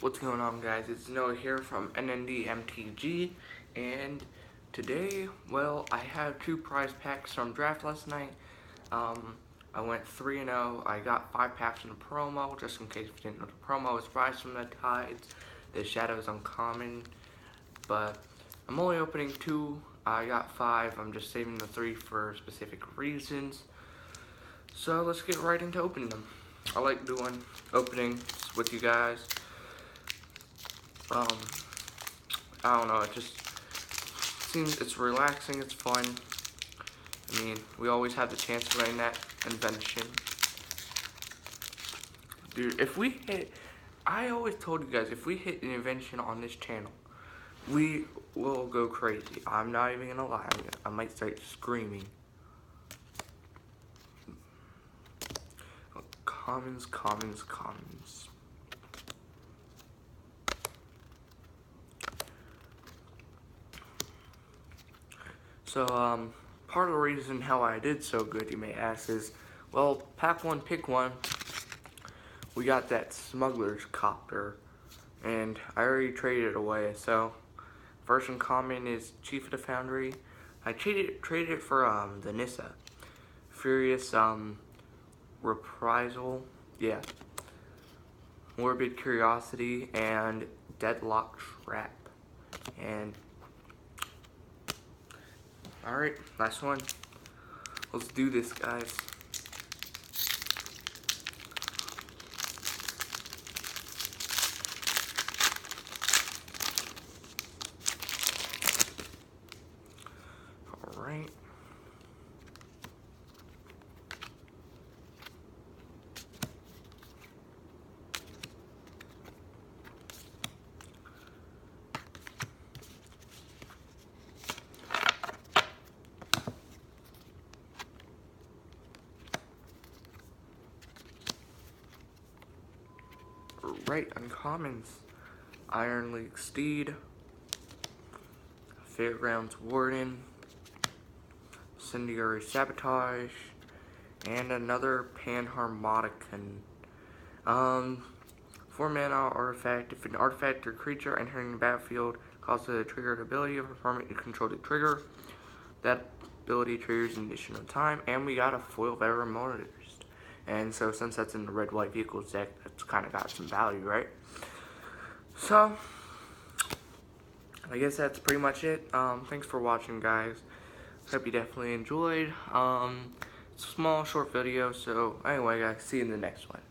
What's going on, guys? It's Noah here from NNDMTG, and today, well, I have 2 prize packs from draft last night. I went 3-0. I got 5 packs in the promo, just in case you didn't know the promo is Rise from the Tides, the Shadows Uncommon, but I'm only opening 2. I got 5. I'm just saving the 3 for specific reasons. So let's get right into opening them. I like doing openings with you guys. I don't know, it just seems it's relaxing, it's fun. I mean, we always have the chance of getting that invention. Dude, if we hit, I always told you guys, if we hit an invention on this channel, we will go crazy. I'm not even gonna lie, I might start screaming. Commons. So, part of the reason how I did so good, you may ask, is, well, pack 1, pick 1, we got that smuggler's copter, and I already traded it away. So, first uncommon is Chief of the Foundry. I traded it for, the Nissa. Furious, Reprisal, yeah. Morbid Curiosity, and Deadlock Trap. And alright, last one. Let's do this, guys. Alright. Right, uncommons. Iron League Steed, Fairgrounds Warden, Incendiary Sabotage, and another Panharmonicon. 4 mana artifact. If an artifact or creature entering the battlefield causes a triggered ability of a permanent you control to trigger, that ability triggers an additional time, and we got a foil Motorist. And so since that's in the red-white vehicles deck, that's kind of got some value, right? So, I guess that's pretty much it. Thanks for watching, guys. Hope you definitely enjoyed. It's a small, short video, so anyway, guys, see you in the next one.